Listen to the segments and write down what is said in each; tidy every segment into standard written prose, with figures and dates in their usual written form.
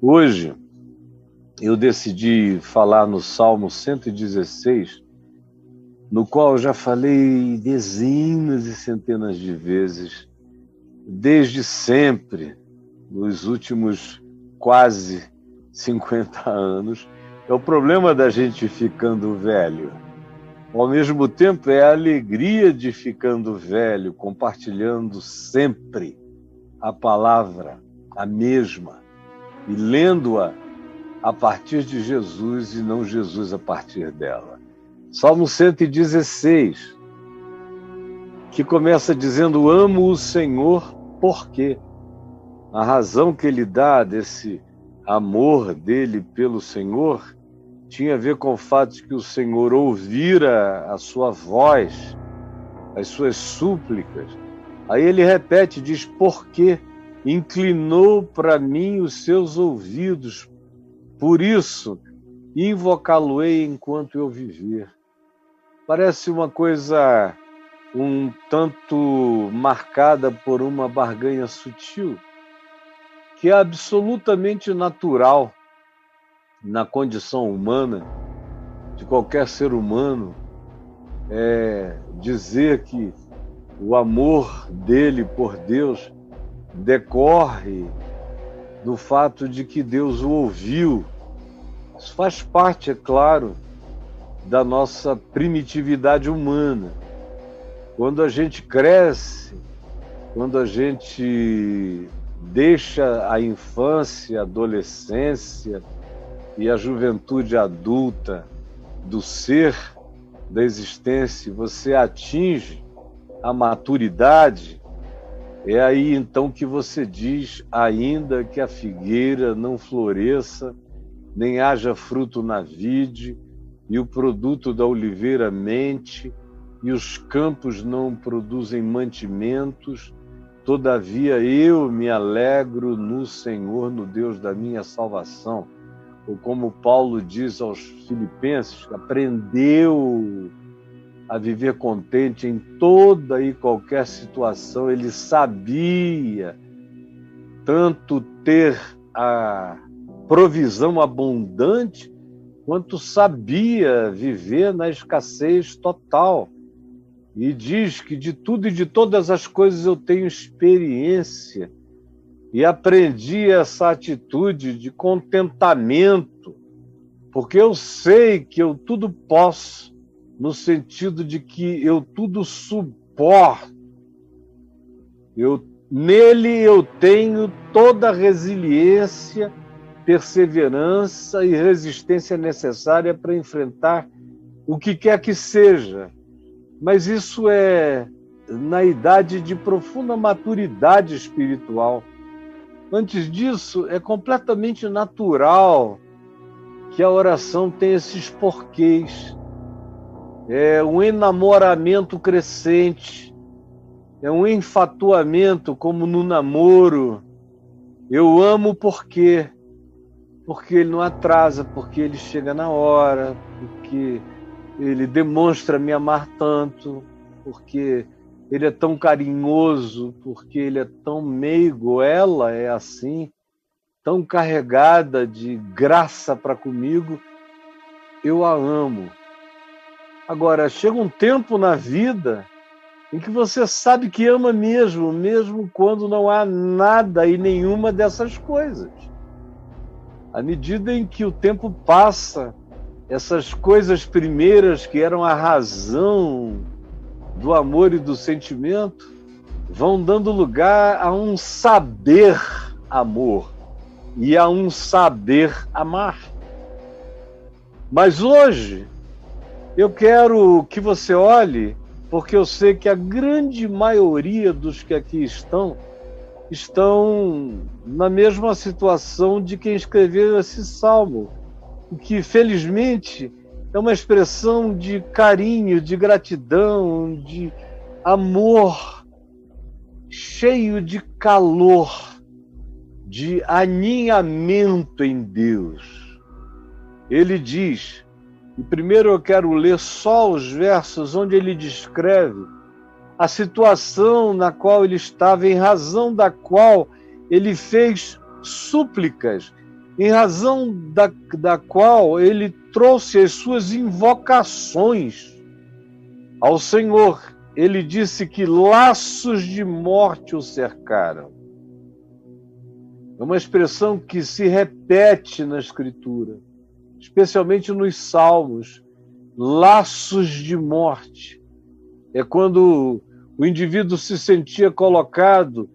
Hoje eu decidi falar no Salmo 116, no qual eu já falei dezenas e centenas de vezes, desde sempre, nos últimos quase 50 anos. É o problema da gente ficando velho. Ao mesmo tempo, é a alegria de ficando velho, compartilhando sempre a palavra, a mesma, e lendo-a a partir de Jesus e não Jesus a partir dela. Salmo 116, que começa dizendo: amo o Senhor, por quê? A razão que ele dá desse amor dele pelo Senhor tinha a ver com o fato de que o Senhor ouvira a sua voz, as suas súplicas. Aí ele repete, diz: porque inclinou para mim os seus ouvidos, por isso invocá-lo-ei enquanto eu viver. Parece uma coisa um tanto marcada por uma barganha sutil, que é absolutamente natural na condição humana, de qualquer ser humano, dizer que o amor dele por Deus decorre do fato de que Deus o ouviu. Isso faz parte, é claro, da nossa primitividade humana. Quando a gente cresce, quando a gente deixa a infância, a adolescência e a juventude adulta do ser, da existência, você atinge a maturidade, é aí então que você diz: ainda que a figueira não floresça, nem haja fruto na vide, e o produto da oliveira mente, e os campos não produzem mantimentos, todavia eu me alegro no Senhor, no Deus da minha salvação. Ou como Paulo diz aos Filipenses, aprendeu a viver contente em toda e qualquer situação. Ele sabia tanto ter a provisão abundante, quanto sabia viver na escassez total. E diz que de tudo e de todas as coisas eu tenho experiência, e aprendi essa atitude de contentamento, porque eu sei que eu tudo posso, no sentido de que eu tudo suporto. Nele eu tenho toda a resiliência, perseverança e resistência necessária para enfrentar o que quer que seja. Mas isso é na idade de profunda maturidade espiritual. Antes disso, é completamente natural que a oração tenha esses porquês. É um enamoramento crescente, é um enfatuamento como no namoro. Eu amo porque ele não atrasa, porque ele chega na hora, porque ele demonstra me amar tanto, porque ele é tão carinhoso, porque ele é tão meigo, ela é assim, tão carregada de graça para comigo, eu a amo. Agora, chega um tempo na vida em que você sabe que ama mesmo, mesmo quando não há nada e nenhuma dessas coisas. À medida em que o tempo passa, essas coisas primeiras que eram a razão do amor e do sentimento vão dando lugar a um saber amor e a um saber amar. Mas hoje eu quero que você olhe, porque eu sei que a grande maioria dos que aqui estão na mesma situação de quem escreveu esse salmo, que felizmente é uma expressão de carinho, de gratidão, de amor, cheio de calor, de aninhamento em Deus. Ele diz, e primeiro eu quero ler só os versos onde ele descreve a situação na qual ele estava, em razão da qual ele fez súplicas em razão da qual ele trouxe as suas invocações ao Senhor. Ele disse que laços de morte o cercaram. É uma expressão que se repete na Escritura, especialmente nos Salmos. Laços de morte. É quando o indivíduo se sentia colocado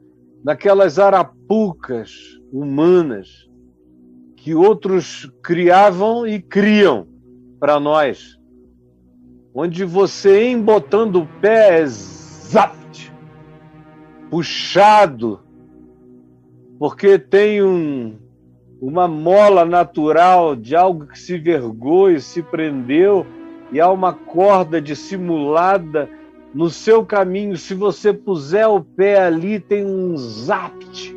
naquelas arapucas humanas que outros criavam e criam para nós, onde você, embotando o pé, é zapt, puxado, porque tem uma mola natural de algo que se vergou e se prendeu, e há uma corda dissimulada no seu caminho. Se você puser o pé ali, tem um zapt.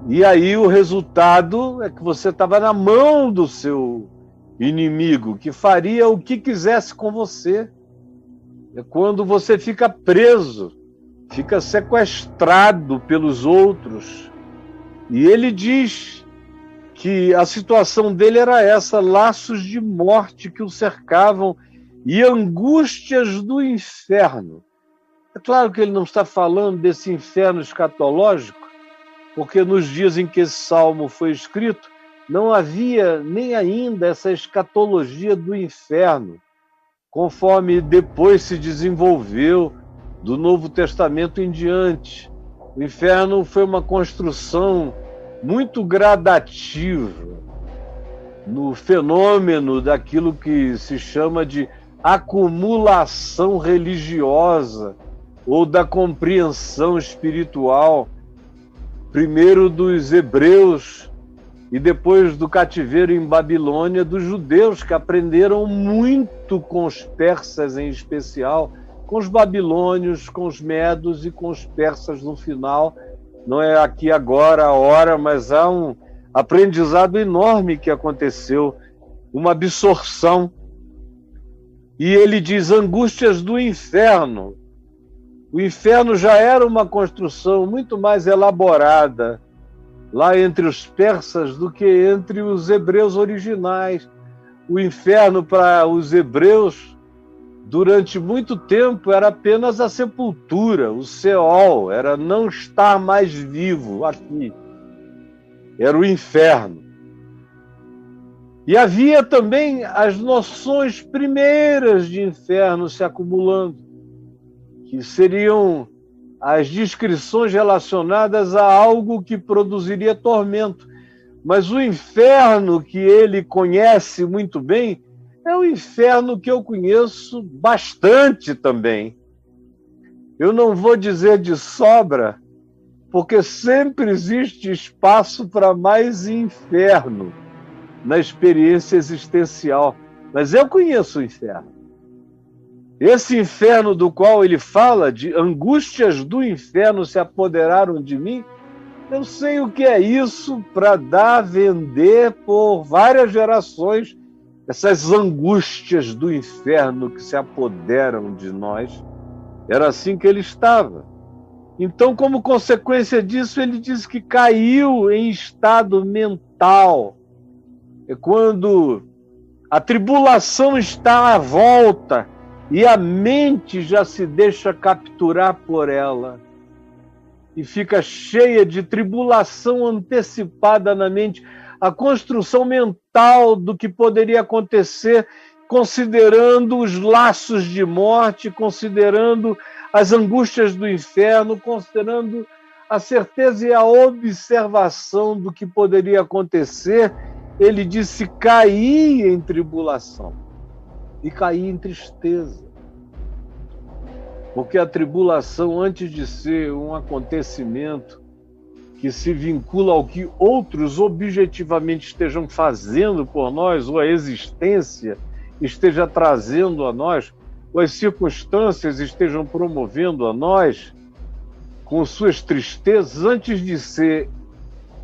E aí o resultado é que você estava na mão do seu inimigo, que faria o que quisesse com você. É quando você fica preso, fica sequestrado pelos outros. E ele diz que a situação dele era essa, laços de morte que o cercavam e angústias do inferno. É claro que ele não está falando desse inferno escatológico, porque nos dias em que esse salmo foi escrito, não havia nem ainda essa escatologia do inferno, conforme depois se desenvolveu do Novo Testamento em diante. O inferno foi uma construção muito gradativa no fenômeno daquilo que se chama de acumulação religiosa ou da compreensão espiritual, primeiro dos hebreus e depois do cativeiro em Babilônia dos judeus, que aprenderam muito com os persas em especial, com os babilônios, com os medos e com os persas no final. Não é aqui agora a hora, mas há um aprendizado enorme que aconteceu, uma absorção. E ele diz angústias do inferno. O inferno já era uma construção muito mais elaborada lá entre os persas do que entre os hebreus originais. O inferno para os hebreus, durante muito tempo, era apenas a sepultura, o Seol, era não estar mais vivo aqui. Era o inferno. E havia também as noções primeiras de inferno se acumulando, que seriam as descrições relacionadas a algo que produziria tormento. Mas o inferno que ele conhece muito bem é o inferno que eu conheço bastante também. Eu não vou dizer de sobra, porque sempre existe espaço para mais inferno na experiência existencial. Mas eu conheço o inferno. Esse inferno do qual ele fala, de angústias do inferno se apoderaram de mim, eu sei o que é isso para dar, vender por várias gerações, essas angústias do inferno que se apoderam de nós. Era assim que ele estava. Então, como consequência disso, ele diz que caiu em estado mental. É quando a tribulação está à volta e a mente já se deixa capturar por ela e fica cheia de tribulação antecipada na mente, a construção mental do que poderia acontecer, considerando os laços de morte, considerando as angústias do inferno, considerando a certeza e a observação do que poderia acontecer. Ele disse: caí em tribulação e caí em tristeza. Porque a tribulação, antes de ser um acontecimento que se vincula ao que outros objetivamente estejam fazendo por nós, ou a existência esteja trazendo a nós, ou as circunstâncias estejam promovendo a nós, com suas tristezas, antes de ser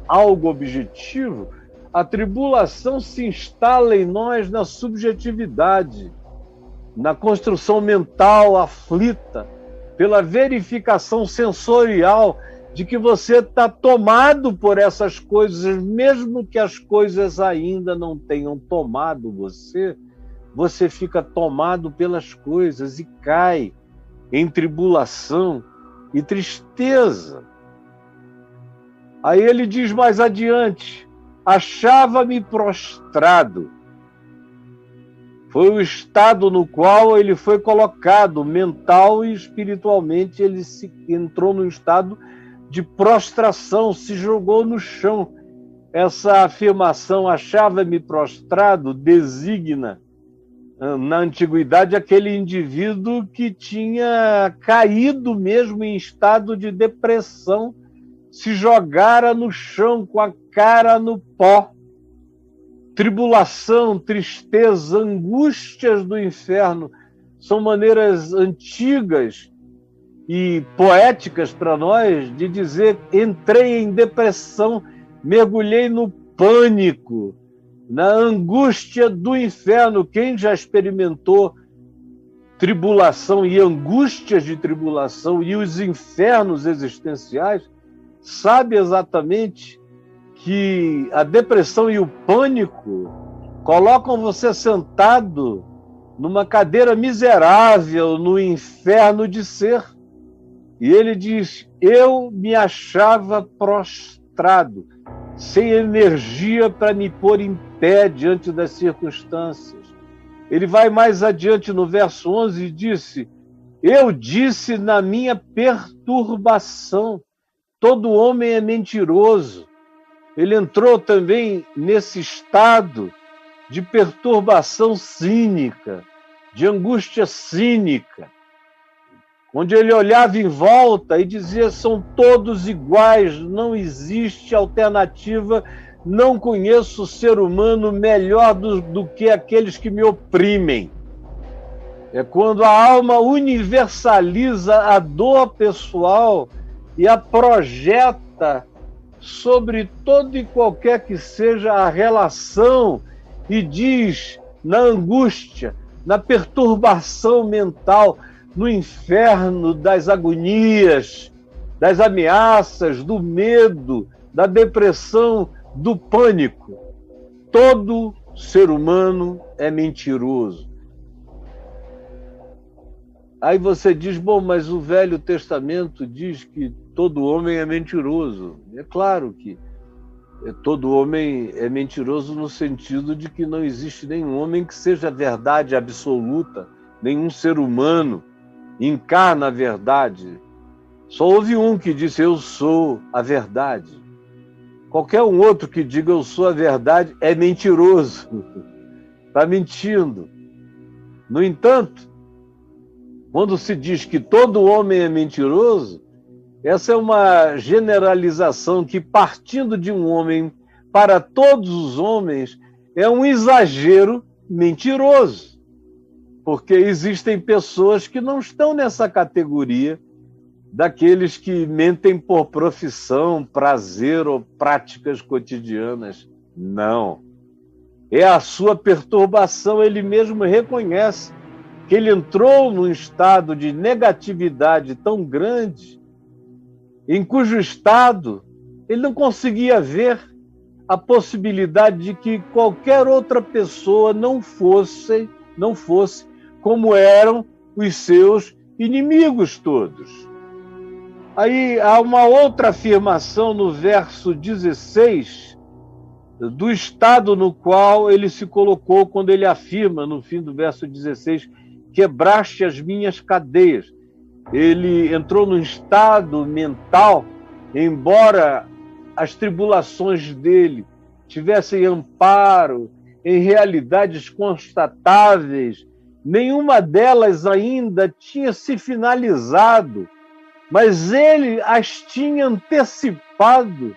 algo objetivo, a tribulação se instala em nós na subjetividade, na construção mental aflita, pela verificação sensorial de que você está tomado por essas coisas, mesmo que as coisas ainda não tenham tomado você, você fica tomado pelas coisas e cai em tribulação e tristeza. Aí ele diz mais adiante: achava-me prostrado. Foi o estado no qual ele foi colocado, mental e espiritualmente. Ele entrou num estado de prostração, se jogou no chão. Essa afirmação, achava-me prostrado, designa, na antiguidade, aquele indivíduo que tinha caído mesmo em estado de depressão, se jogara no chão com a cara no pó. Tribulação, tristeza, angústias do inferno são maneiras antigas e poéticas para nós de dizer: entrei em depressão, mergulhei no pânico, na angústia do inferno. Quem já experimentou tribulação e angústias de tribulação e os infernos existenciais sabe exatamente que a depressão e o pânico colocam você sentado numa cadeira miserável no inferno de ser. E ele diz: eu me achava prostrado, sem energia para me pôr em pé diante das circunstâncias. Ele vai mais adiante no verso 11 e disse: eu disse na minha perturbação, todo homem é mentiroso. Ele entrou também nesse estado de perturbação cínica, de angústia cínica, onde ele olhava em volta e dizia: são todos iguais, não existe alternativa, não conheço ser humano melhor do que aqueles que me oprimem. É quando a alma universaliza a dor pessoal e a projeta sobre todo e qualquer que seja a relação e diz, na angústia, na perturbação mental, no inferno das agonias, das ameaças, do medo, da depressão, do pânico. Todo ser humano é mentiroso. Aí você diz: bom, mas o Velho Testamento diz que todo homem é mentiroso. É claro que todo homem é mentiroso no sentido de que não existe nenhum homem que seja a verdade absoluta, nenhum ser humano encarna a verdade. Só houve um que disse: eu sou a verdade. Qualquer um outro que diga eu sou a verdade é mentiroso, está mentindo. No entanto, quando se diz que todo homem é mentiroso, essa é uma generalização que, partindo de um homem para todos os homens, é um exagero mentiroso. Porque existem pessoas que não estão nessa categoria daqueles que mentem por profissão, prazer ou práticas cotidianas. Não. É a sua perturbação, ele mesmo reconhece que ele entrou num estado de negatividade tão grande, em cujo estado ele não conseguia ver a possibilidade de que qualquer outra pessoa não fosse como eram os seus inimigos todos. Aí há uma outra afirmação no verso 16, do estado no qual ele se colocou quando ele afirma, no fim do verso 16, quebraste as minhas cadeias. Ele entrou num estado mental, embora as tribulações dele tivessem amparo em realidades constatáveis, nenhuma delas ainda tinha se finalizado, mas ele as tinha antecipado,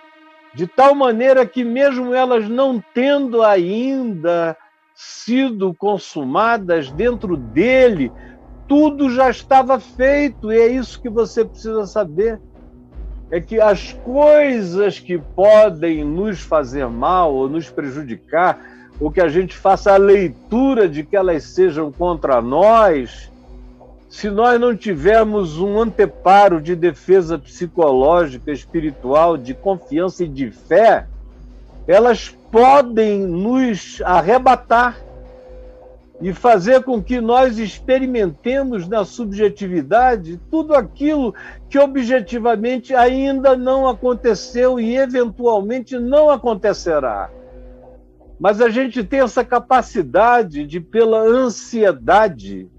de tal maneira que mesmo elas não tendo ainda sido consumadas dentro dele, tudo já estava feito. E é isso que você precisa saber, é que as coisas que podem nos fazer mal ou nos prejudicar, ou que a gente faça a leitura de que elas sejam contra nós, se nós não tivermos um anteparo de defesa psicológica, espiritual, de confiança e de fé, elas podem nos arrebatar e fazer com que nós experimentemos na subjetividade tudo aquilo que objetivamente ainda não aconteceu e eventualmente não acontecerá. Mas a gente tem essa capacidade de, pela ansiedade,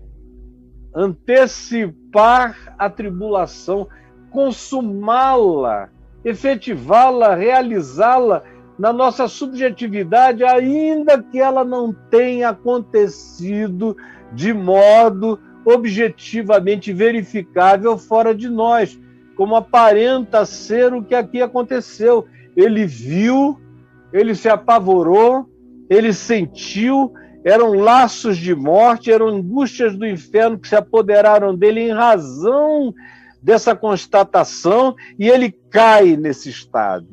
antecipar a tribulação, consumá-la, efetivá-la, realizá-la na nossa subjetividade, ainda que ela não tenha acontecido de modo objetivamente verificável fora de nós, como aparenta ser o que aqui aconteceu. Ele viu, ele se apavorou, ele sentiu, eram laços de morte, eram angústias do inferno que se apoderaram dele em razão dessa constatação, e ele cai nesse estado,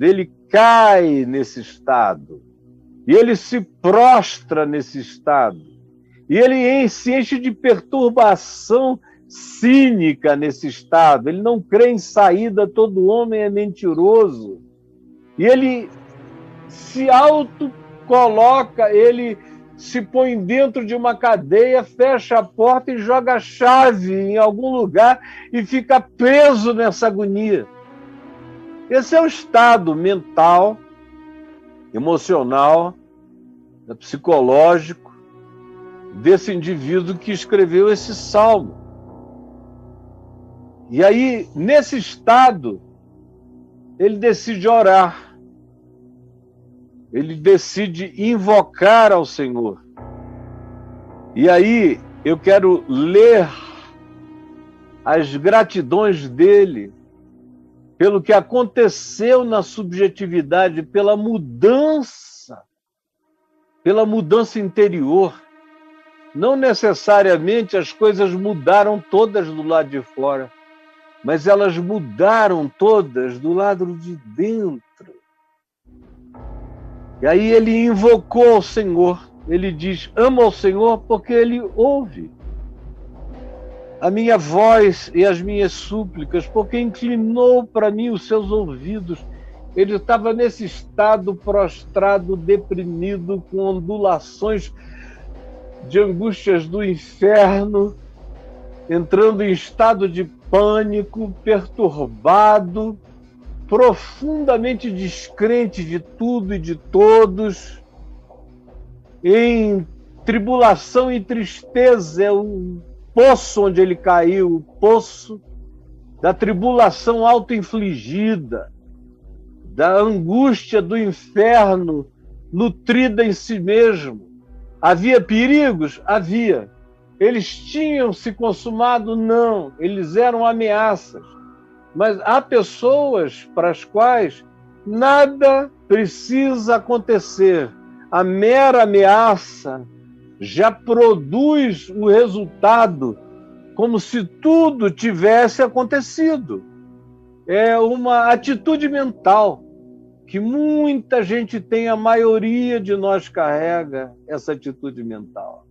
e ele se prostra nesse estado, e ele se enche de perturbação cínica nesse estado, ele não crê em saída, todo homem é mentiroso, e ele se autocoloca, ele se põe dentro de uma cadeia, fecha a porta e joga a chave em algum lugar e fica preso nessa agonia. Esse é o estado mental, emocional, psicológico desse indivíduo que escreveu esse salmo. E aí, nesse estado, ele decide orar. Ele decide invocar ao Senhor. E aí, eu quero ler as gratidões dele pelo que aconteceu na subjetividade, pela mudança interior. Não necessariamente as coisas mudaram todas do lado de fora, mas elas mudaram todas do lado de dentro. E aí ele invocou o Senhor. Ele diz, amo ao Senhor porque ele ouve a minha voz e as minhas súplicas, porque inclinou para mim os seus ouvidos. Ele estava nesse estado prostrado, deprimido, com ondulações de angústias do inferno, entrando em estado de pânico, perturbado, profundamente descrente de tudo e de todos, em tribulação e tristeza. É o poço onde ele caiu, o poço da tribulação auto-infligida, da angústia do inferno nutrida em si mesmo. Havia perigos? Havia. Eles tinham se consumado? Não. Eles eram ameaças. Mas há pessoas para as quais nada precisa acontecer. A mera ameaça já produz o resultado como se tudo tivesse acontecido. É uma atitude mental que muita gente tem, a maioria de nós carrega essa atitude mental.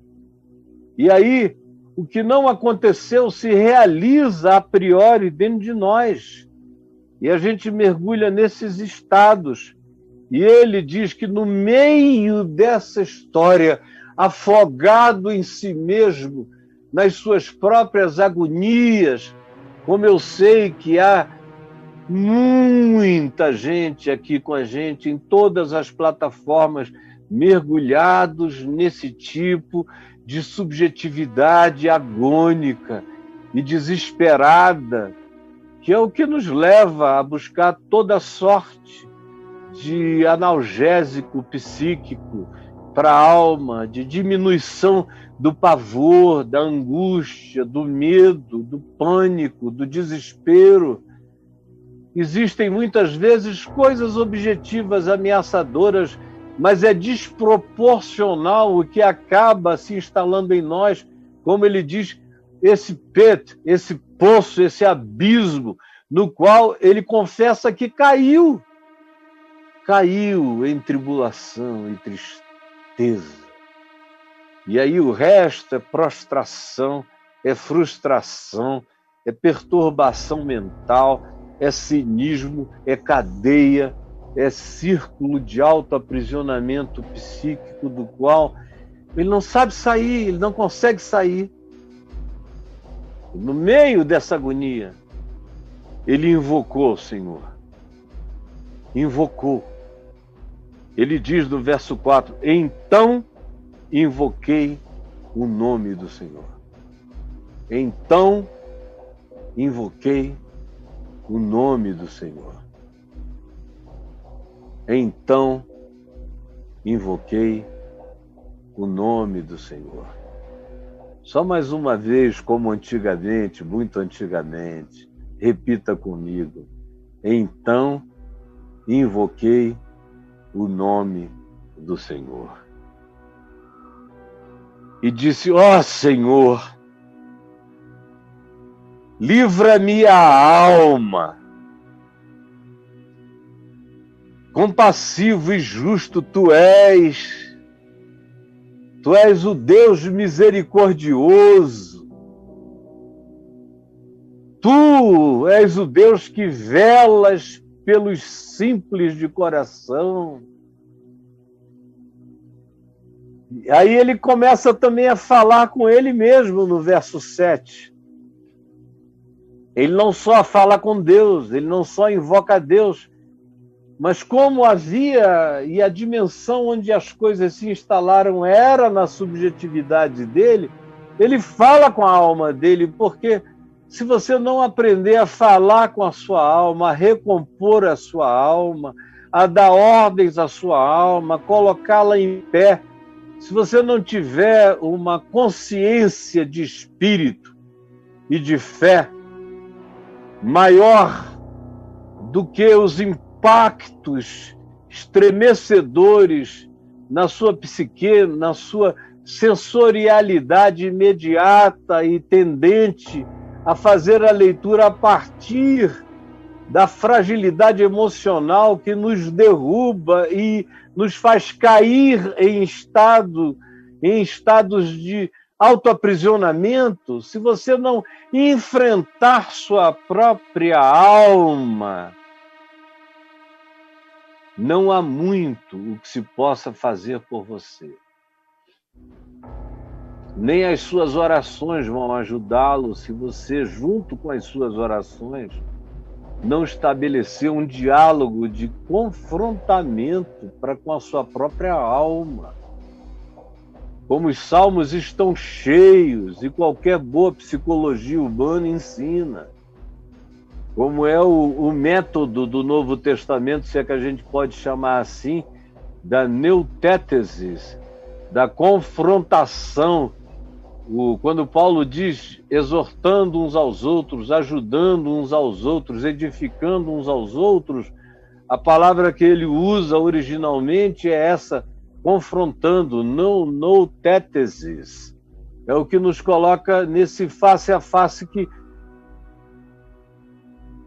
E aí, o que não aconteceu se realiza a priori dentro de nós. E a gente mergulha nesses estados. E ele diz que no meio dessa história, afogado em si mesmo, nas suas próprias agonias, como eu sei que há muita gente aqui com a gente, em todas as plataformas, mergulhados nesse tipo de subjetividade agônica e desesperada, que é o que nos leva a buscar toda sorte de analgésico psíquico para a alma, de diminuição do pavor, da angústia, do medo, do pânico, do desespero. Existem muitas vezes coisas objetivas ameaçadoras, mas é desproporcional o que acaba se instalando em nós, como ele diz, esse pit, esse poço, esse abismo, no qual ele confessa que caiu em tribulação e tristeza. E aí o resto é prostração é frustração, é perturbação mental, é cinismo, é cadeia, é círculo de autoaprisionamento psíquico do qual ele não sabe sair, ele não consegue sair. No meio dessa agonia, ele invocou o Senhor. Invocou. Ele diz no verso 4, então invoquei o nome do Senhor. Então invoquei o nome do Senhor. Então invoquei o nome do Senhor. Só mais uma vez, como antigamente, muito antigamente, repita comigo. Então invoquei o nome do Senhor. E disse, ó Senhor, livra-me a alma. Compassivo e justo tu és o Deus misericordioso. Tu és o Deus que velas pelos simples de coração. Aí ele começa também a falar com ele mesmo no verso 7. Ele não só fala com Deus, ele não só invoca a Deus, mas como havia, e a dimensão onde as coisas se instalaram era na subjetividade dele, ele fala com a alma dele, porque se você não aprender a falar com a sua alma, a recompor a sua alma, a dar ordens à sua alma, colocá-la em pé, se você não tiver uma consciência de espírito e de fé maior do que os impactos estremecedores na sua psique, na sua sensorialidade imediata e tendente a fazer a leitura a partir da fragilidade emocional que nos derruba e nos faz cair em estados de autoaprisionamento, se você não enfrentar sua própria alma, não há muito o que se possa fazer por você. Nem as suas orações vão ajudá-lo se você, junto com as suas orações, não estabelecer um diálogo de confrontamento para com a sua própria alma. Como os salmos estão cheios, e qualquer boa psicologia humana ensina, como é o método do Novo Testamento, se é que a gente pode chamar assim, da neutétesis, da confrontação. Quando Paulo diz exortando uns aos outros, ajudando uns aos outros, edificando uns aos outros, a palavra que ele usa originalmente é essa, confrontando, neutétesis. É o que nos coloca nesse face a face que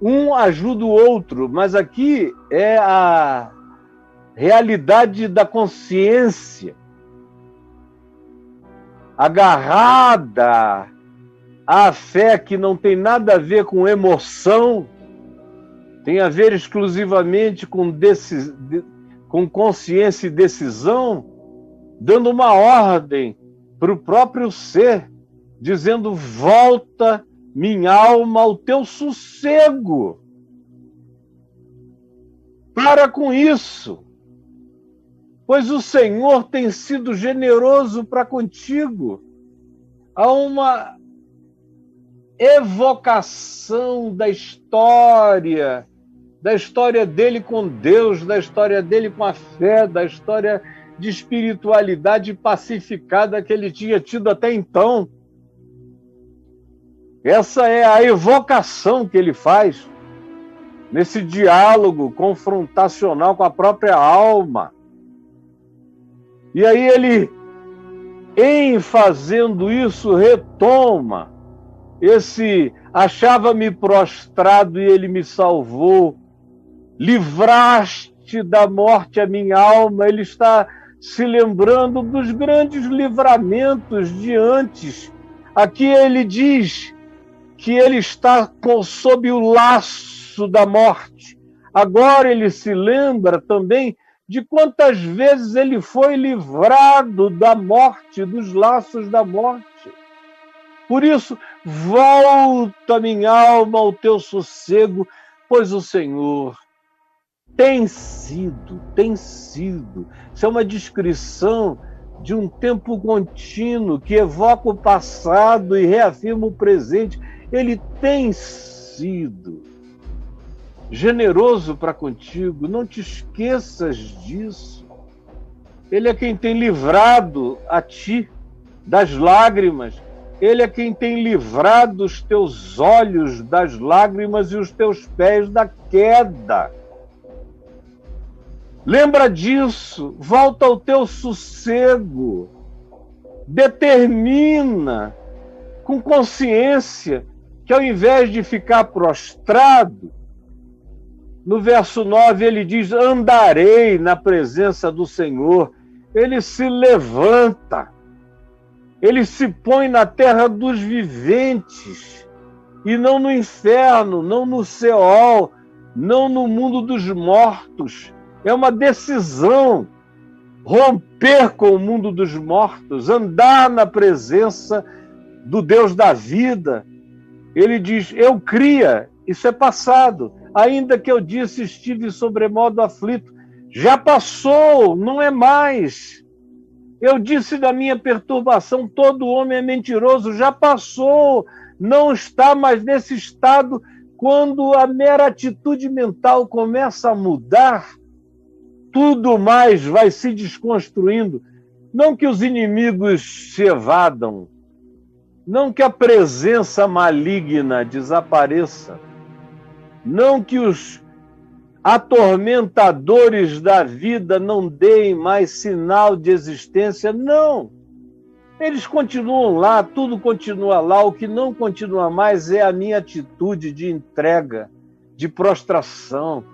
um ajuda o outro, mas aqui é a realidade da consciência, agarrada à fé que não tem nada a ver com emoção, tem a ver exclusivamente com consciência e decisão, dando uma ordem para o próprio ser, dizendo, volta minha alma ao teu sossego. Para com isso, pois o Senhor tem sido generoso para contigo. Há uma evocação da história dele com Deus, da história dele com a fé, da história de espiritualidade pacificada que ele tinha tido até então. Essa é a evocação que ele faz nesse diálogo confrontacional com a própria alma. E aí ele, em fazendo isso, retoma esse achava-me prostrado e ele me salvou, livraste da morte a minha alma. Ele está se lembrando dos grandes livramentos de antes, Aqui ele diz que ele está sob o laço da morte. Agora ele se lembra também de quantas vezes ele foi livrado da morte, dos laços da morte. Por isso, volta, minha alma, ao teu sossego, pois o Senhor tem sido. Isso é uma descrição de um tempo contínuo que evoca o passado e reafirma o presente. Ele tem sido generoso para contigo, não te esqueças disso. Ele é quem tem livrado a ti das lágrimas. Ele é quem tem livrado os teus olhos das lágrimas e os teus pés da queda. Lembra disso, volta ao teu sossego, determina com consciência que ao invés de ficar prostrado, no verso 9 ele diz, andarei na presença do Senhor. Ele se levanta, ele se põe na terra dos viventes, e não no inferno, não no Seol, não no mundo dos mortos. É uma decisão romper com o mundo dos mortos, andar na presença do Deus da vida. Ele diz, eu cria, isso é passado. Ainda que eu disse, estive sobremodo aflito. Já passou, não é mais. Eu disse da minha perturbação, todo homem é mentiroso. Já passou, não está mais nesse estado. Quando a mera atitude mental começa a mudar, tudo mais vai se desconstruindo. Não que os inimigos se evadam, não que a presença maligna desapareça, não que os atormentadores da vida não deem mais sinal de existência, não. Eles continuam lá, tudo continua lá. O que não continua mais é a minha atitude de entrega, de prostração,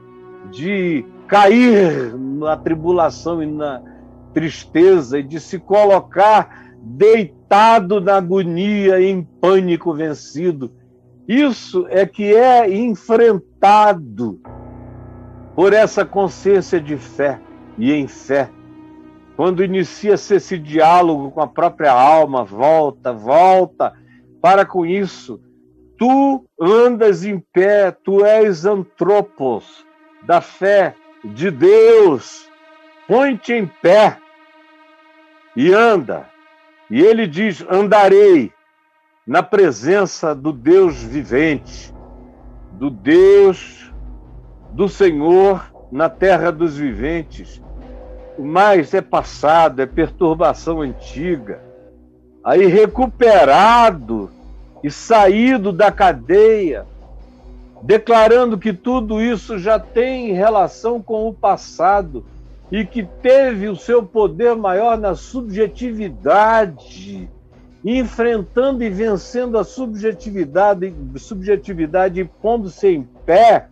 de cair na tribulação e na tristeza e de se colocar deitado na agonia, em pânico vencido. Isso é que é enfrentado por essa consciência de fé e em fé. Quando inicia-se esse diálogo com a própria alma, volta, para com isso. Tu andas em pé, tu és antropos da fé de Deus. Põe-te em pé e anda. E ele diz, andarei na presença do Deus vivente, do Deus, do Senhor na terra dos viventes. Mas é passado, é perturbação antiga. Aí recuperado e saído da cadeia, declarando que tudo isso já tem relação com o passado e que teve o seu poder maior na subjetividade, enfrentando e vencendo a subjetividade e pondo-se em pé.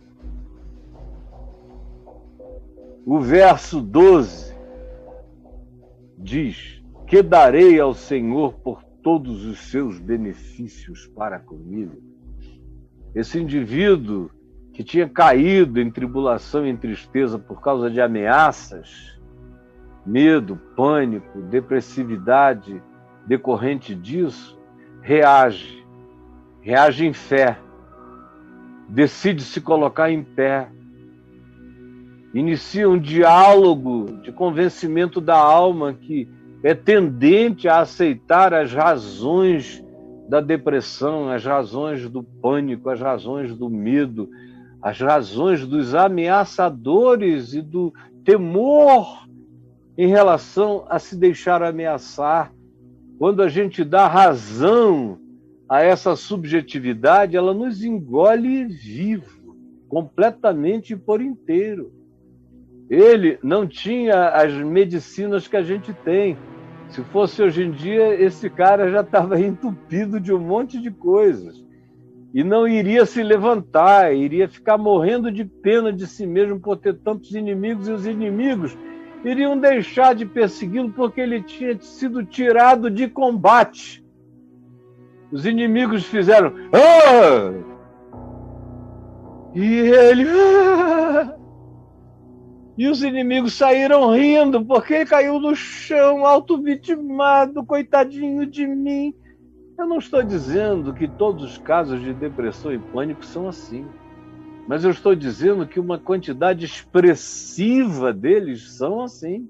O verso 12 diz, que darei ao Senhor por todos os seus benefícios para comigo. Esse indivíduo que tinha caído em tribulação e em tristeza por causa de ameaças, medo, pânico, depressividade decorrente disso, reage em fé, decide se colocar em pé, inicia um diálogo de convencimento da alma que é tendente a aceitar as razões da depressão, as razões do pânico, as razões do medo, as razões dos ameaçadores e do temor em relação a se deixar ameaçar. Quando a gente dá razão a essa subjetividade, ela nos engole vivo, completamente e por inteiro. Ele não tinha as medicinas que a gente tem. Se fosse hoje em dia, esse cara já estava entupido de um monte de coisas. E não iria se levantar, iria ficar morrendo de pena de si mesmo por ter tantos inimigos, e os inimigos iriam deixar de persegui-lo porque ele tinha sido tirado de combate. Os inimigos fizeram... Ah! E ele... Ah! E os inimigos saíram rindo, porque ele caiu no chão, auto-vitimado, coitadinho de mim. Eu não estou dizendo que todos os casos de depressão e pânico são assim. Mas eu estou dizendo que uma quantidade expressiva deles são assim.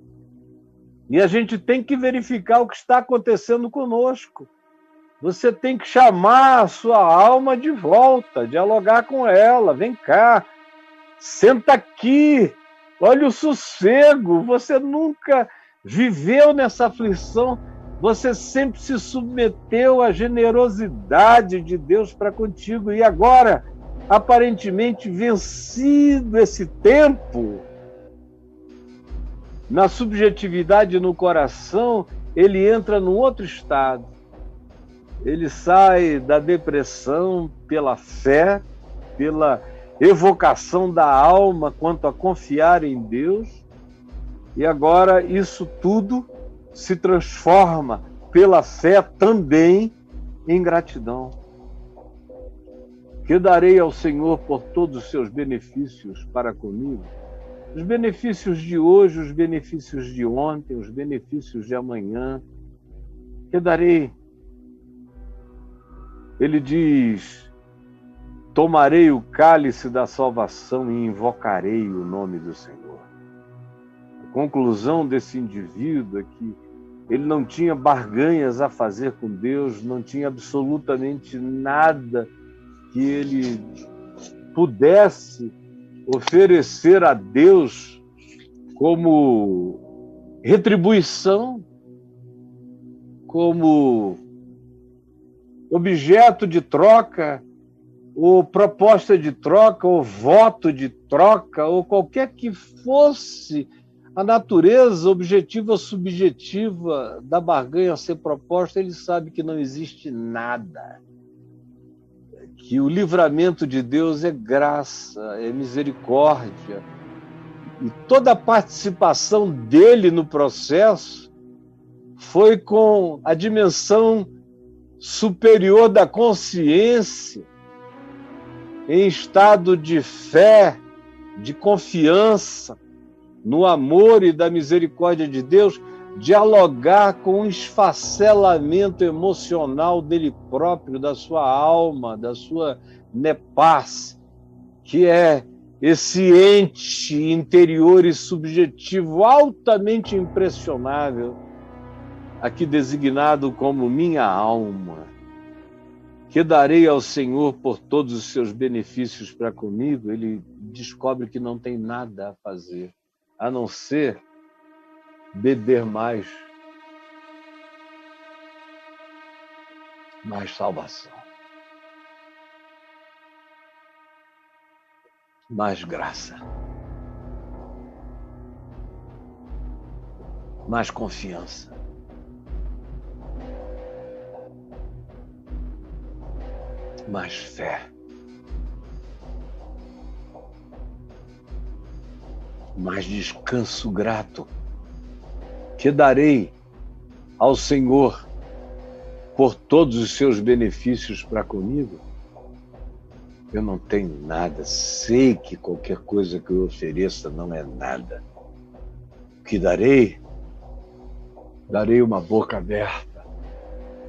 E a gente tem que verificar o que está acontecendo conosco. Você tem que chamar a sua alma de volta, dialogar com ela. Vem cá, senta aqui, olha o sossego. Você nunca viveu nessa aflição. Você sempre se submeteu à generosidade de Deus para contigo. E agora, aparentemente vencido esse tempo, na subjetividade no coração, ele entra num outro estado. Ele sai da depressão pela fé, pela evocação da alma quanto a confiar em Deus, e agora isso tudo se transforma pela fé também em gratidão. Que darei ao Senhor por todos os seus benefícios para comigo? Os benefícios de hoje, os benefícios de ontem, os benefícios de amanhã. Que darei? Ele diz: tomarei o cálice da salvação e invocarei o nome do Senhor. A conclusão desse indivíduo é que ele não tinha barganhas a fazer com Deus, não tinha absolutamente nada que ele pudesse oferecer a Deus como retribuição, como objeto de troca, ou proposta de troca, ou voto de troca, ou qualquer que fosse a natureza objetiva ou subjetiva da barganha a ser proposta. Ele sabe que não existe nada. Que o livramento de Deus é graça, é misericórdia. E toda a participação dele no processo foi com a dimensão superior da consciência, em estado de fé, de confiança no amor e da misericórdia de Deus, dialogar com o esfacelamento emocional dele próprio, da sua alma, da sua nepás, que é esse ente interior e subjetivo altamente impressionável, aqui designado como minha alma. Que darei ao Senhor por todos os seus benefícios para comigo? Ele descobre que não tem nada a fazer, a não ser beber mais salvação, mais graça, mais confiança, mais fé, mais descanso grato. Que darei ao Senhor por todos os seus benefícios para comigo? Eu não tenho nada, sei que qualquer coisa que eu ofereça não é nada. O que darei? Darei uma boca aberta,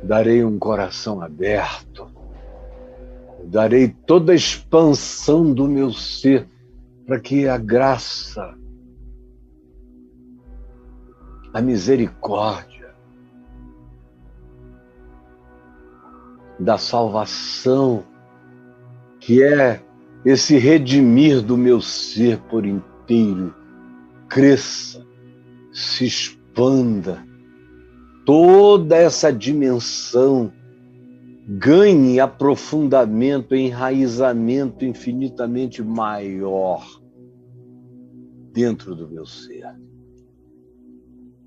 darei um coração aberto, darei toda a expansão do meu ser para que a graça, a misericórdia da salvação, que é esse redimir do meu ser por inteiro, cresça, se expanda, toda essa dimensão ganhe aprofundamento, enraizamento infinitamente maior dentro do meu ser.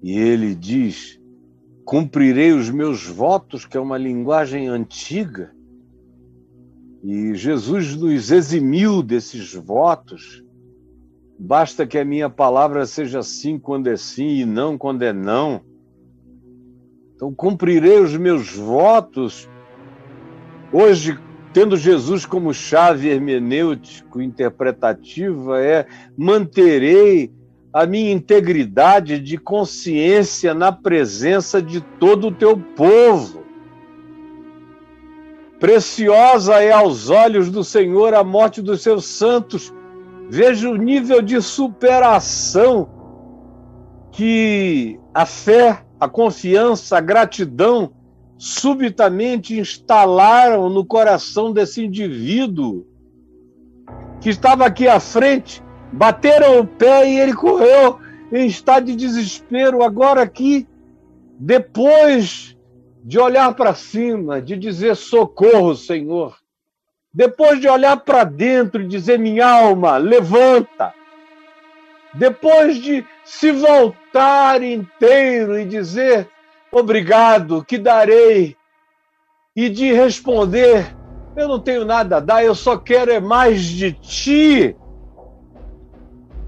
E ele diz: cumprirei os meus votos, que é uma linguagem antiga, e Jesus nos eximiu desses votos. Basta que a minha palavra seja sim quando é sim e não quando é não. Então cumprirei os meus votos Hoje, tendo Jesus como chave hermenêutico interpretativa, manterei a minha integridade de consciência na presença de todo o teu povo. Preciosa é aos olhos do Senhor a morte dos seus santos. Veja o nível de superação que a fé, a confiança, a gratidão subitamente instalaram no coração desse indivíduo que estava aqui à frente. Bateram o pé e ele correu em estado de desespero. Agora aqui, depois de olhar para cima, de dizer socorro, Senhor, depois de olhar para dentro e dizer minha alma, levanta, depois de se voltar inteiro e dizer obrigado, que darei, e de responder, eu não tenho nada a dar, eu só quero é mais de ti.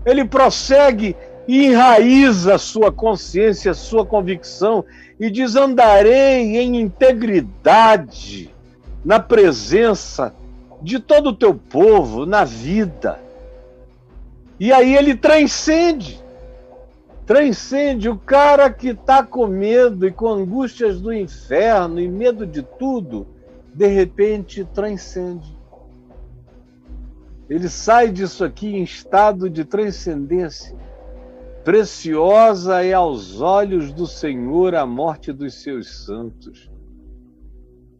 Ele prossegue e enraiza a sua consciência, a sua convicção, e diz, andarei em integridade, na presença de todo o teu povo, na vida. E aí ele transcende o cara que está com medo e com angústias do inferno e medo de tudo, de repente transcende. Ele sai disso aqui em estado de transcendência. Preciosa é aos olhos do Senhor a morte dos seus santos.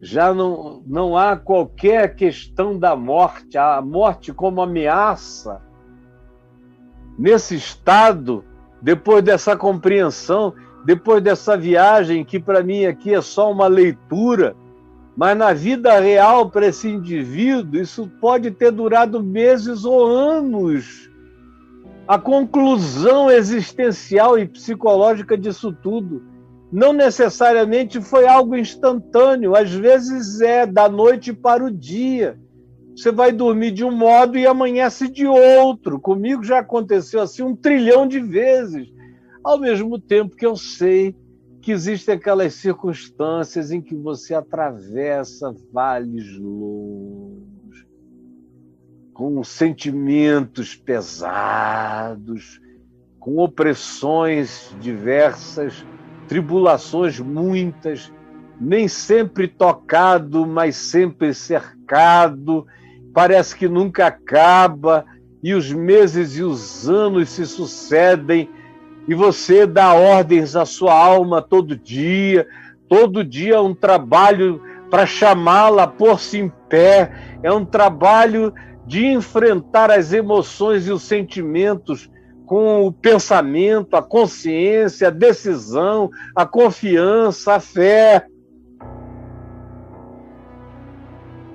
Já não há qualquer questão da morte, a morte como ameaça. Nesse estado, depois dessa compreensão, depois dessa viagem, que para mim aqui é só uma leitura, mas na vida real, para esse indivíduo, isso pode ter durado meses ou anos. A conclusão existencial e psicológica disso tudo não necessariamente foi algo instantâneo, às vezes é da noite para o dia. Você vai dormir de um modo e amanhece de outro. Comigo já aconteceu assim 1 trilhão de vezes. Ao mesmo tempo que eu sei que existem aquelas circunstâncias em que você atravessa vales longos, com sentimentos pesados, com opressões diversas, tribulações muitas, nem sempre tocado, mas sempre cercado, parece que nunca acaba, e os meses e os anos se sucedem, e você dá ordens à sua alma todo dia é um trabalho para chamá-la a pôr-se em pé, é um trabalho de enfrentar as emoções e os sentimentos com o pensamento, a consciência, a decisão, a confiança, a fé.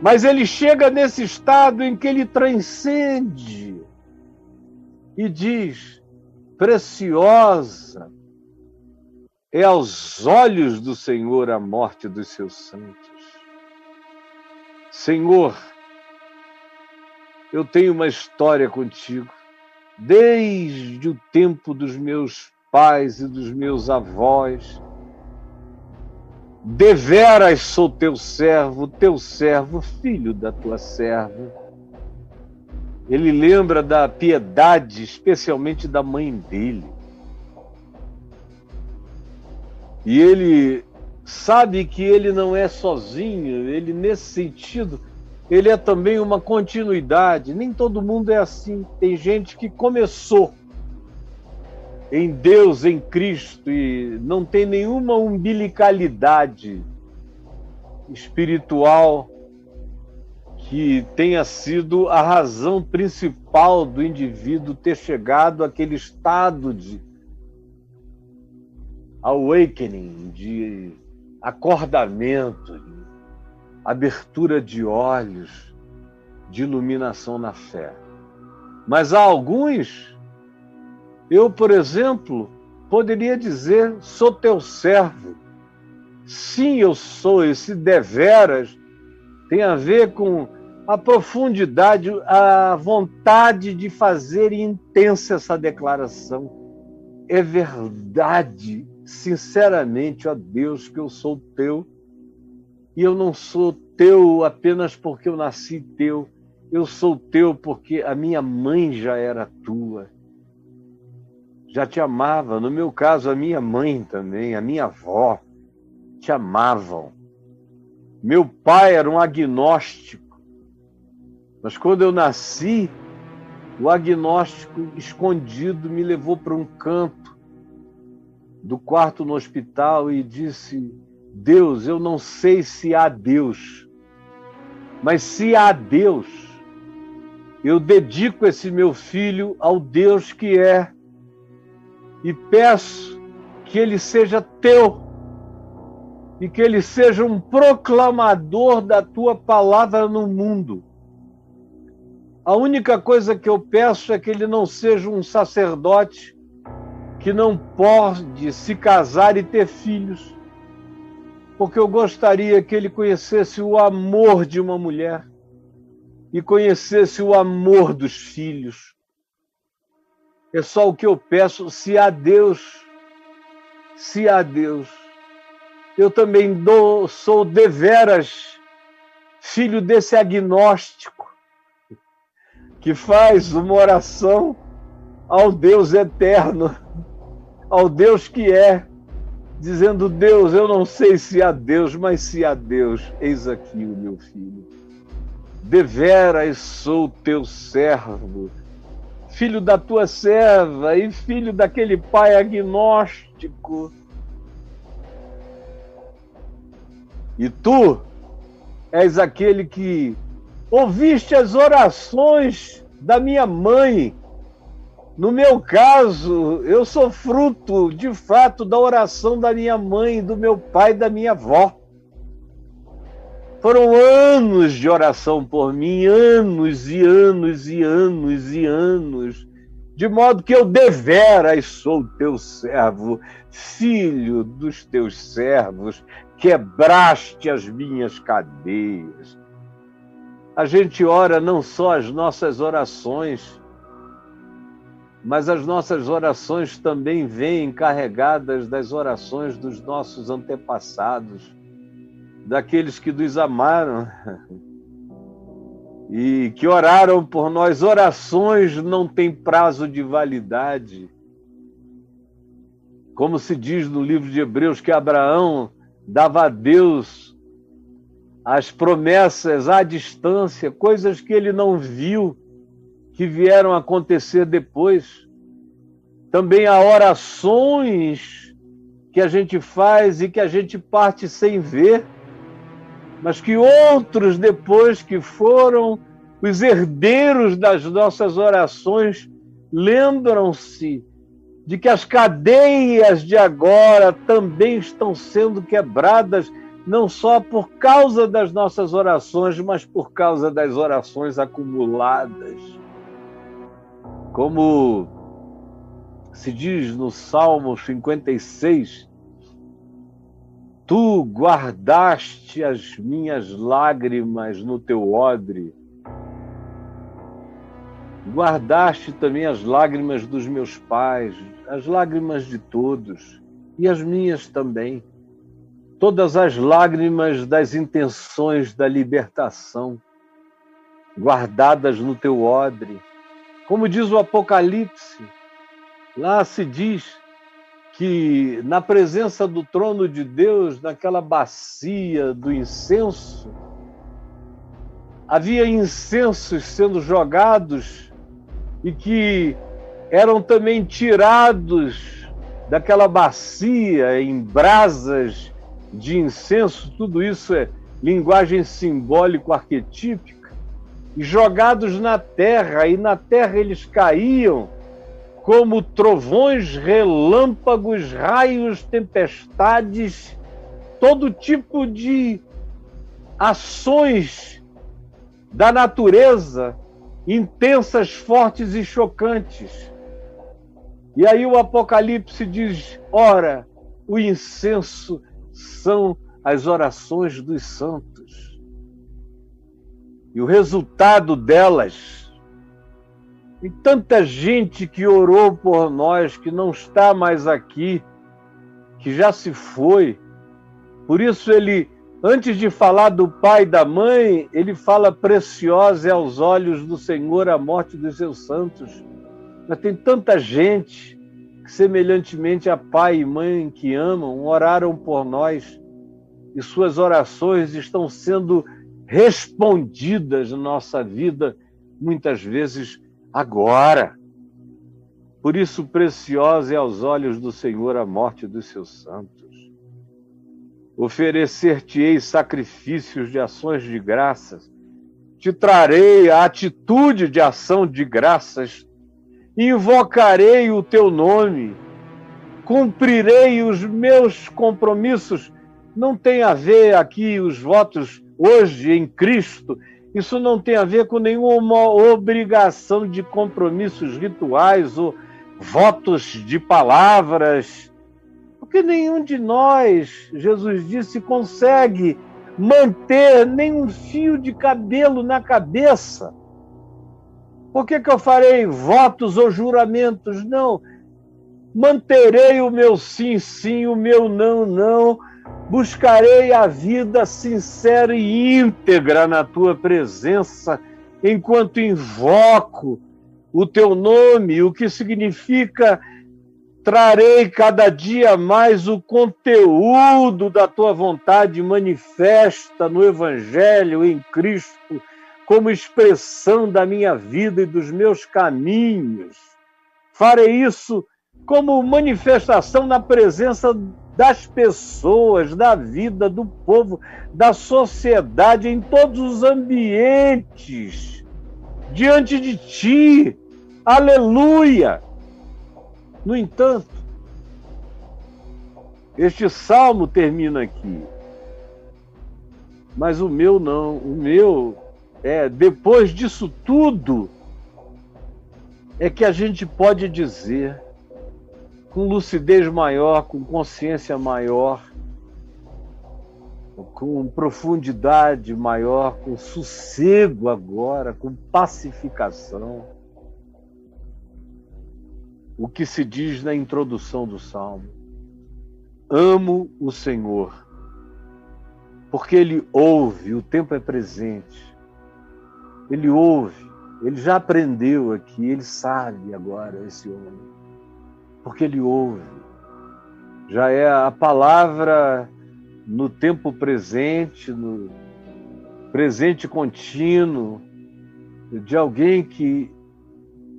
Mas ele chega nesse estado em que ele transcende e diz, preciosa é aos olhos do Senhor a morte dos seus santos. Senhor, eu tenho uma história contigo, desde o tempo dos meus pais e dos meus avós. Deveras sou teu servo, filho da tua serva. Ele lembra da piedade, especialmente da mãe dele. E ele sabe que ele não é sozinho, ele, nesse sentido, ele é também uma continuidade. Nem todo mundo é assim. Tem gente que começou em Deus, em Cristo, e não tem nenhuma umbilicalidade espiritual que tenha sido a razão principal do indivíduo ter chegado àquele estado de awakening, de acordamento, de abertura de olhos, de iluminação na fé. Mas há alguns, eu, por exemplo, poderia dizer, sou teu servo. Sim, eu sou. Esse deveras tem a ver com a profundidade, a vontade de fazer intensa essa declaração. É verdade, sinceramente, ó Deus, que eu sou teu, e eu não sou teu apenas porque eu nasci teu. Eu sou teu porque a minha mãe já era tua. Já te amava. No meu caso, a minha mãe também, a minha avó, te amavam. Meu pai era um agnóstico. Mas quando eu nasci, o agnóstico escondido me levou para um canto do quarto no hospital e disse: Deus, eu não sei se há Deus, mas se há Deus, eu dedico esse meu filho ao Deus que é e peço que ele seja teu e que ele seja um proclamador da tua palavra no mundo. A única coisa que eu peço é que ele não seja um sacerdote que não pode se casar e ter filhos, porque eu gostaria que ele conhecesse o amor de uma mulher e conhecesse o amor dos filhos. É só o que eu peço. Se há Deus, eu também sou deveras filho desse agnóstico que faz uma oração ao Deus eterno, ao Deus que é, dizendo: Deus, eu não sei se há Deus, mas se há Deus, eis aqui o meu filho. Deveras sou teu servo, filho da tua serva e filho daquele pai agnóstico. E tu és aquele que ouviste as orações da minha mãe. No meu caso, eu sou fruto, de fato, da oração da minha mãe, do meu pai e da minha avó. Foram anos de oração por mim, anos e anos e anos e anos, de modo que eu deveras sou teu servo, filho dos teus servos, quebraste as minhas cadeias. A gente ora não só as nossas orações, mas as nossas orações também vêm carregadas das orações dos nossos antepassados, daqueles que nos amaram e que oraram por nós. Orações não têm prazo de validade. Como se diz no livro de Hebreus que Abraão dava a Deus as promessas à distância, coisas que ele não viu, que vieram a acontecer depois. Também há orações que a gente faz e que a gente parte sem ver, mas que outros depois, que foram os herdeiros das nossas orações, lembram-se de que as cadeias de agora também estão sendo quebradas, não só por causa das nossas orações, mas por causa das orações acumuladas. Como se diz no Salmo 56, tu guardaste as minhas lágrimas no teu odre, guardaste também as lágrimas dos meus pais, as lágrimas de todos, e as minhas também. Todas as lágrimas das intenções da libertação, guardadas no teu odre. Como diz o Apocalipse, lá se diz que na presença do trono de Deus, naquela bacia do incenso, havia incensos sendo jogados e que eram também tirados daquela bacia em brasas de incenso. Tudo isso é linguagem simbólico-arquetípica, e jogados na terra, e na terra eles caíam como trovões, relâmpagos, raios, tempestades, todo tipo de ações da natureza, intensas, fortes e chocantes. E aí o Apocalipse diz: ora, o incenso são as orações dos santos. E o resultado delas, e tanta gente que orou por nós, que não está mais aqui, que já se foi. Por isso ele Antes de falar do pai e da mãe, ele fala: preciosa é aos olhos do Senhor a morte dos seus santos. Mas tem tanta gente que, semelhantemente a pai e mãe que amam, oraram por nós, e suas orações estão sendo respondidas na nossa vida, muitas vezes agora. Por isso, preciosa é aos olhos do Senhor a morte dos seus santos. Oferecer-te-ei sacrifícios de ações de graças, te trarei a atitude de ação de graças, invocarei o teu nome, cumprirei os meus compromissos. Não tem a ver aqui os votos hoje em Cristo, isso não tem a ver com nenhuma obrigação de compromissos rituais ou votos de palavras, porque nenhum de nós, Jesus disse, consegue manter nem um fio de cabelo na cabeça. Por que eu farei votos ou juramentos? Não. Manterei o meu sim, sim, o meu não, não. Buscarei a vida sincera e íntegra na tua presença, enquanto invoco o teu nome, o que significa trarei cada dia mais o conteúdo da tua vontade manifesta no Evangelho, em Cristo, como expressão da minha vida e dos meus caminhos. Farei isso como manifestação na presença das pessoas, da vida, do povo, da sociedade, em todos os ambientes, diante de ti. Aleluia! No entanto, este salmo termina aqui. Mas o meu não. O meu depois disso tudo, é que a gente pode dizer, com lucidez maior, com consciência maior, com profundidade maior, com sossego agora, com pacificação, o que se diz na introdução do Salmo: amo o Senhor, porque Ele ouve, o tempo é presente, Ele ouve, Ele já aprendeu aqui, Ele sabe agora, esse homem, porque Ele ouve, já é a palavra no tempo presente, no presente contínuo, de alguém que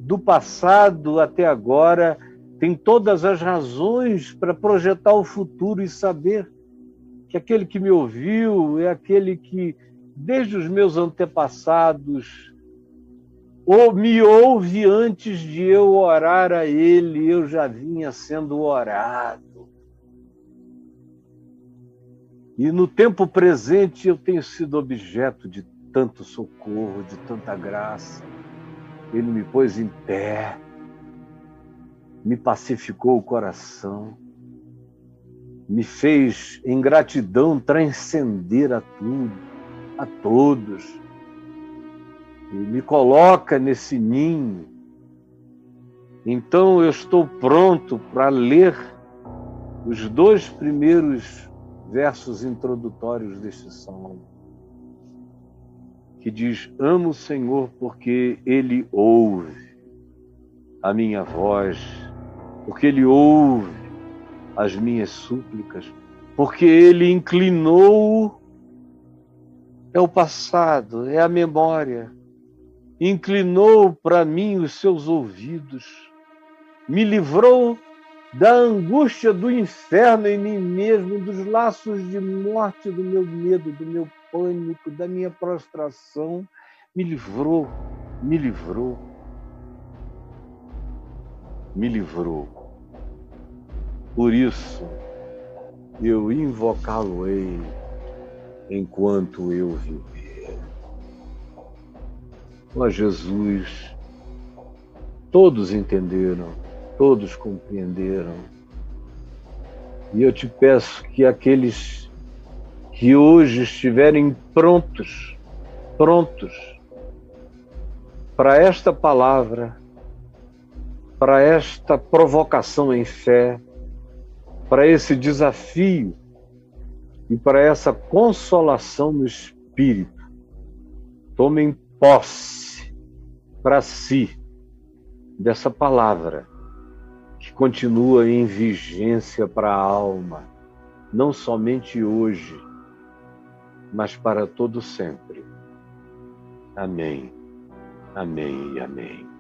do passado até agora tem todas as razões para projetar o futuro e saber que aquele que me ouviu é aquele que, desde os meus antepassados, me ouve antes de eu orar a Ele, eu já vinha sendo orado. E no tempo presente eu tenho sido objeto de tanto socorro, de tanta graça. Ele me pôs em pé, me pacificou o coração, me fez em gratidão transcender a tudo, a todos, e me coloca nesse ninho. Então eu estou pronto para ler os 2 primeiros versos introdutórios deste salmo, que diz: amo o Senhor porque Ele ouve a minha voz, porque Ele ouve as minhas súplicas, porque Ele inclinou, é o passado, é a memória, inclinou para mim os seus ouvidos, me livrou da angústia do inferno em mim mesmo, dos laços de morte, do meu medo, do meu pânico, da minha prostração, me livrou, me livrou, me livrou. Por isso, eu invocá-lo-ei enquanto eu viver. Ó Jesus, todos entenderam, todos compreenderam. E eu te peço que aqueles que hoje estiverem prontos para esta palavra, para esta provocação em fé, para esse desafio E para essa consolação no Espírito, tomem posse para si dessa palavra que continua em vigência para a alma, não somente hoje, mas para todo sempre. Amém, amém e amém.